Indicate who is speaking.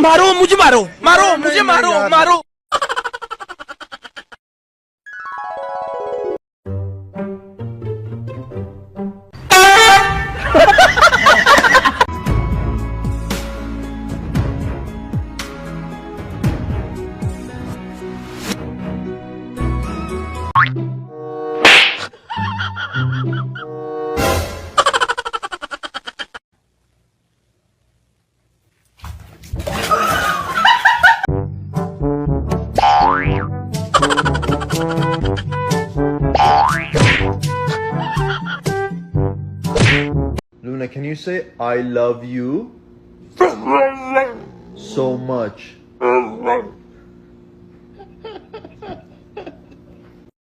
Speaker 1: मारो मुझे, मारो मारो मुझे, मारो मारो।
Speaker 2: Luna, can you say I love you so much?